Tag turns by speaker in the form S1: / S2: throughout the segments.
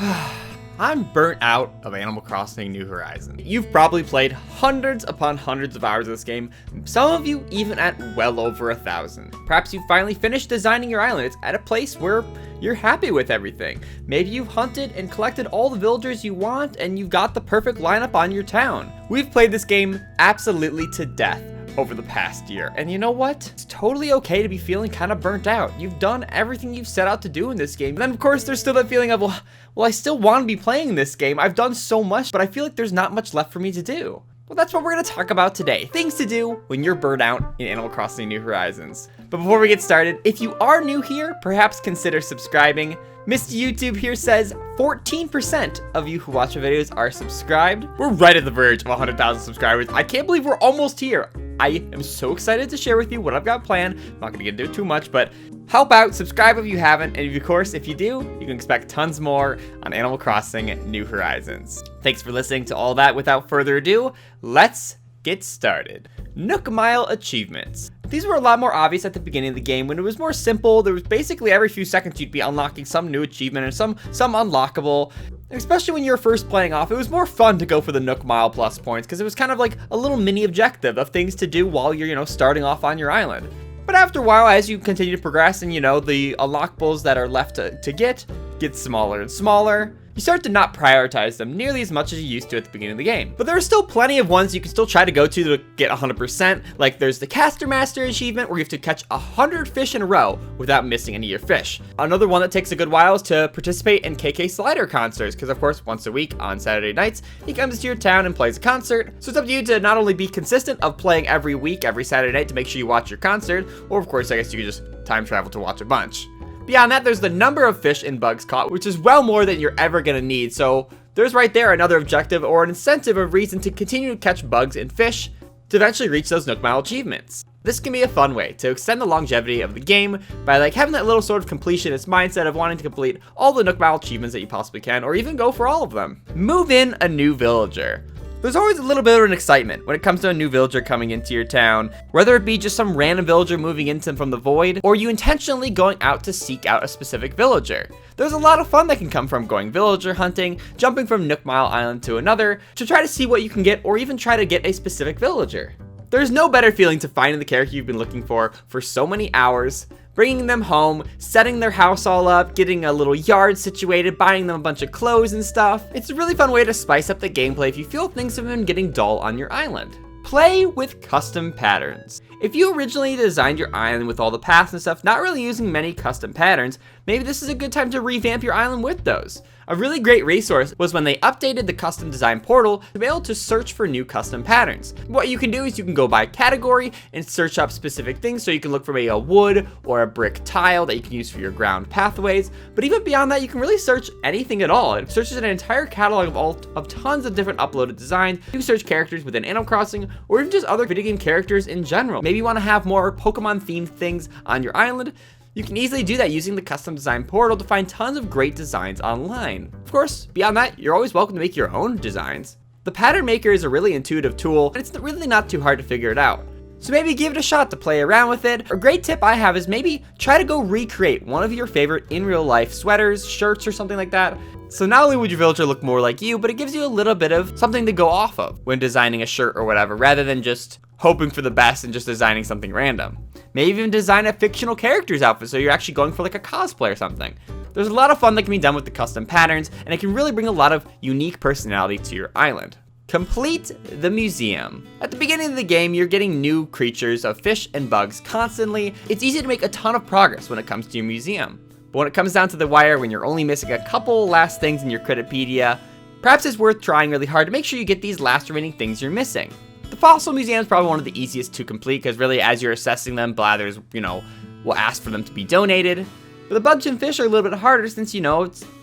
S1: I'm burnt out of Animal Crossing New Horizons. You've probably played hundreds upon hundreds of hours of this game, some of you even at well over 1,000. Perhaps you finally finished designing your island. It's at a place where you're happy with everything. Maybe you've hunted and collected all the villagers you want and you've got the perfect lineup on your town. We've played this game absolutely to death over the past year. And you know what? It's totally okay to be feeling kind of burnt out. You've done everything you've set out to do in this game. And then of course there's still that feeling of, well, I still want to be playing this game. I've done so much, but I feel like there's not much left for me to do. Well, that's what we're going to talk about today. Things to do when you're burnt out in Animal Crossing New Horizons. But before we get started, if you are new here, perhaps consider subscribing. Mr. YouTube here says 14% of you who watch our videos are subscribed. We're right at the verge of 100,000 subscribers. I can't believe we're almost here. I am so excited to share with you what I've got planned. I'm not going to get into it too much, but help out, subscribe if you haven't, and of course, if you do, you can expect tons more on Animal Crossing New Horizons. Thanks for listening to all that. Without further ado, let's get started. Nook Mile achievements. These were a lot more obvious at the beginning of the game when it was more simple. There was basically every few seconds you'd be unlocking some new achievement and some unlockable. Especially when you were first playing off, it was more fun to go for the Nook Mile plus points because it was kind of like a little mini objective of things to do while you're, starting off on your island. But after a while, as you continue to progress and, the unlockables that are left to get smaller and smaller, you start to not prioritize them nearly as much as you used to at the beginning of the game. But there are still plenty of ones you can still try to go to get 100%. Like there's the Caster Master achievement where you have to catch 100 fish in a row without missing any of your fish. Another one that takes a good while is to participate in KK Slider concerts, because of course once a week on Saturday nights, he comes to your town and plays a concert. So it's up to you to not only be consistent of playing every week, every Saturday night to make sure you watch your concert, or of course I guess you could just time travel to watch a bunch. Beyond that, there's the number of fish and bugs caught, which is well more than you're ever going to need. So there's right there another objective or an incentive or reason to continue to catch bugs and fish to eventually reach those Nook Mile achievements. This can be a fun way to extend the longevity of the game by having that little sort of completionist mindset of wanting to complete all the Nook Mile achievements that you possibly can, or even go for all of them. Move in a new villager. There's always a little bit of an excitement when it comes to a new villager coming into your town, whether it be just some random villager moving into from the void, or you intentionally going out to seek out a specific villager. There's a lot of fun that can come from going villager hunting, jumping from Nook Mile Island to another, to try to see what you can get, or even try to get a specific villager. There's no better feeling to finding the character you've been looking for so many hours, bringing them home, setting their house all up, getting a little yard situated, buying them a bunch of clothes and stuff. It's a really fun way to spice up the gameplay if you feel things have been getting dull on your island. Play with custom patterns. If you originally designed your island with all the paths and stuff, not really using many custom patterns, maybe this is a good time to revamp your island with those. A really great resource was when they updated the custom design portal to be able to search for new custom patterns. What you can do is you can go by category and search up specific things, so you can look for maybe a wood or a brick tile that you can use for your ground pathways. But even beyond that, you can really search anything at all. It searches an entire catalog of tons of different uploaded designs. You can search characters within Animal Crossing or even just other video game characters in general. Maybe you want to have more Pokemon themed things on your island. You can easily do that using the custom design portal to find tons of great designs online. Of course, beyond that, you're always welcome to make your own designs. The pattern maker is a really intuitive tool, and it's really not too hard to figure it out. So maybe give it a shot to play around with it. A great tip I have is maybe try to go recreate one of your favorite in real life sweaters, shirts, or something like that. So not only would your villager look more like you, but it gives you a little bit of something to go off of when designing a shirt or whatever, rather than just hoping for the best and just designing something random. Maybe even design a fictional character's outfit so you're actually going for like a cosplay or something. There's a lot of fun that can be done with the custom patterns, and it can really bring a lot of unique personality to your island. Complete the museum. At the beginning of the game, you're getting new creatures of fish and bugs constantly. It's easy to make a ton of progress when it comes to your museum. But when it comes down to the wire, when you're only missing a couple last things in your Critterpedia, perhaps it's worth trying really hard to make sure you get these last remaining things you're missing. The fossil museum is probably one of the easiest to complete because really as you're assessing them, blathers, will ask for them to be donated. But the bugs and fish are a little bit harder since,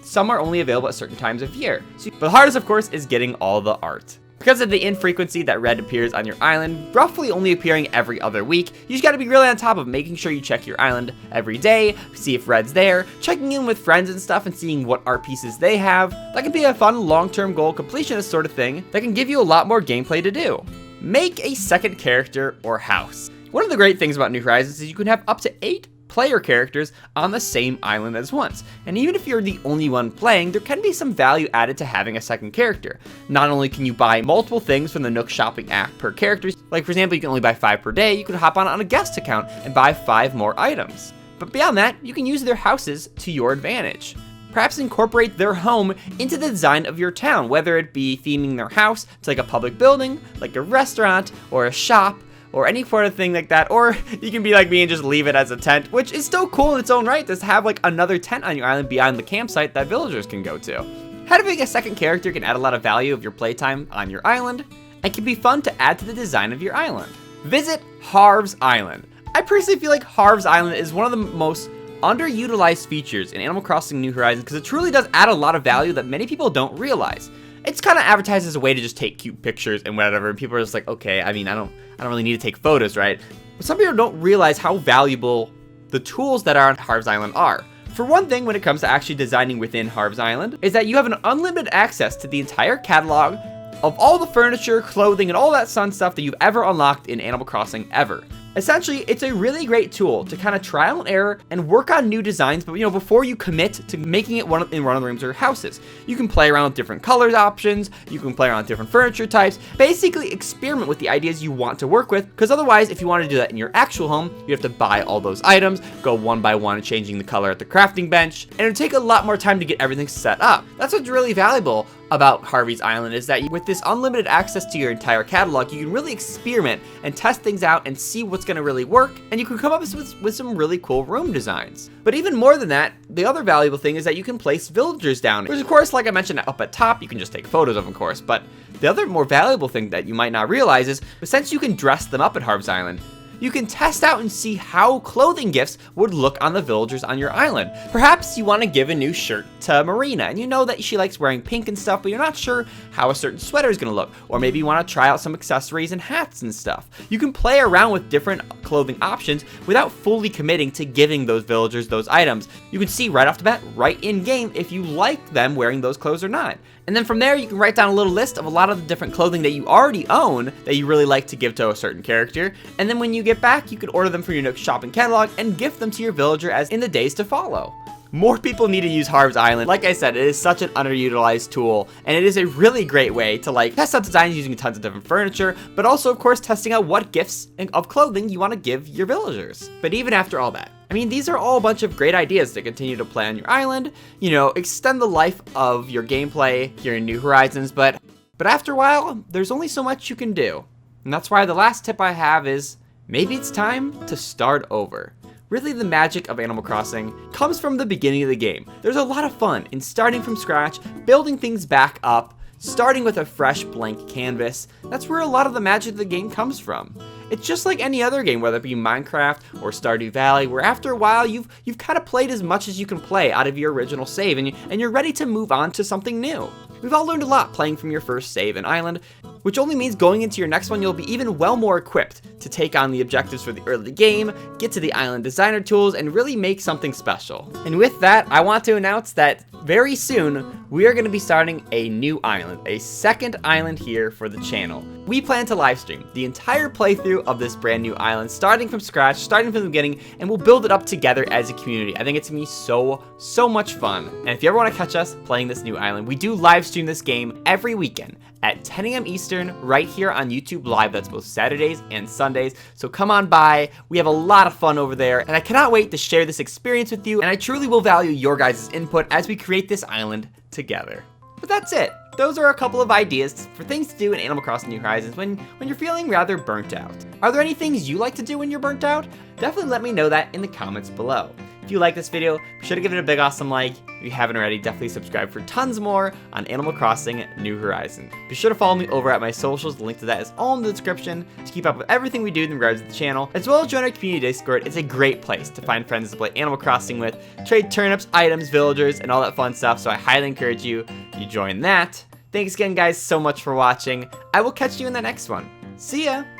S1: some are only available at certain times of year. But the hardest, of course, is getting all the art. Because of the infrequency that red appears on your island, roughly only appearing every other week, you just gotta be really on top of making sure you check your island every day, see if red's there, checking in with friends and stuff and seeing what art pieces they have. That can be a fun long-term goal completionist sort of thing that can give you a lot more gameplay to do. Make a second character or house. One of the great things about New Horizons is you can have up to 8 player characters on the same island as once. And even if you're the only one playing, there can be some value added to having a second character. Not only can you buy multiple things from the Nook shopping app per character, like for example, you can only buy 5 per day, you could hop on a guest account and buy 5 more items. But beyond that, you can use their houses to your advantage. Perhaps incorporate their home into the design of your town, whether it be theming their house to like a public building, like a restaurant, or a shop, or any sort of thing like that. Or you can be like me and just leave it as a tent, which is still cool in its own right, to have like another tent on your island beyond the campsite that villagers can go to. Having a second character can add a lot of value of your playtime on your island, and can be fun to add to the design of your island. Visit Harv's Island. I personally feel like Harv's Island is one of the most underutilized features in Animal Crossing New Horizons because it truly does add a lot of value that many people don't realize. It's kind of advertised as a way to just take cute pictures and whatever, and people are just like, okay, I mean, I don't really need to take photos, right? But some people don't realize how valuable the tools that are on Harv's Island are. For one thing, when it comes to actually designing within Harv's Island, is that you have an unlimited access to the entire catalog of all the furniture, clothing, and all that fun stuff that you've ever unlocked in Animal Crossing ever. Essentially, it's a really great tool to kind of trial and error and work on new designs, but before you commit to making it in one of the rooms or houses. You can play around with different colors options, you can play around with different furniture types, basically experiment with the ideas you want to work with, because otherwise, if you want to do that in your actual home, you have to buy all those items, go one by one changing the color at the crafting bench, and it would take a lot more time to get everything set up. That's what's really valuable about Harvey's Island, is that with this unlimited access to your entire catalog, you can really experiment and test things out and see what's going to really work, and you can come up with some really cool room designs. But even more than that, the other valuable thing is that you can place villagers down, which of course, like I mentioned up at top, you can just take photos of, course, but the other more valuable thing that you might not realize is, since you can dress them up at Harv's Island, you can test out and see how clothing gifts would look on the villagers on your island. Perhaps you want to give a new shirt to Marina, and you know that she likes wearing pink and stuff, but you're not sure how a certain sweater is going to look. Or maybe you want to try out some accessories and hats and stuff. You can play around with different clothing options without fully committing to giving those villagers those items. You can see right off the bat, right in game, if you like them wearing those clothes or not. And then from there, you can write down a little list of a lot of the different clothing that you already own that you really like to give to a certain character. And then when you get back, you can order them from your Nook shopping catalog and gift them to your villager as in the days to follow. More people need to use Harv's Island. Like I said, it is such an underutilized tool, and it is a really great way to test out designs using tons of different furniture, but also of course testing out what gifts of clothing you want to give your villagers. But even after all that, I mean, these are all a bunch of great ideas to continue to play on your island, extend the life of your gameplay here in New Horizons, but after a while, there's only so much you can do. And that's why the last tip I have is, maybe it's time to start over. Really, the magic of Animal Crossing comes from the beginning of the game. There's a lot of fun in starting from scratch, building things back up, starting with a fresh blank canvas. That's where a lot of the magic of the game comes from. It's just like any other game, whether it be Minecraft or Stardew Valley, where after a while you've kind of played as much as you can play out of your original save, and you're ready to move on to something new. We've all learned a lot playing from your first save and island, which only means going into your next one you'll be even well more equipped to take on the objectives for the early game, get to the island designer tools, and really make something special. And with that, I want to announce that very soon we are going to be starting a new island, a second island here for the channel. We plan to live stream the entire playthrough of this brand new island, starting from scratch, starting from the beginning, and we'll build it up together as a community. I think it's gonna be so much fun. And if you ever want to catch us playing this new island, we do live stream this game every weekend at 10 a.m. Eastern right here on YouTube Live. That's both Saturdays and Sundays. So come on by. We have a lot of fun over there, and I cannot wait to share this experience with you, and I truly will value your guys' input as we create this island together. But that's it. Those are a couple of ideas for things to do in Animal Crossing New Horizons when you're feeling rather burnt out. Are there any things you like to do when you're burnt out? Definitely let me know that in the comments below. If you like this video, be sure to give it a big awesome like. If you haven't already, definitely subscribe for tons more on Animal Crossing New Horizons. Be sure to follow me over at my socials. The link to that is all in the description to keep up with everything we do in regards to the channel, as well as join our community Discord. It's a great place to find friends to play Animal Crossing with, trade turnips, items, villagers, and all that fun stuff, so I highly encourage you join that. Thanks again, guys, so much for watching. I will catch you in the next one. See ya!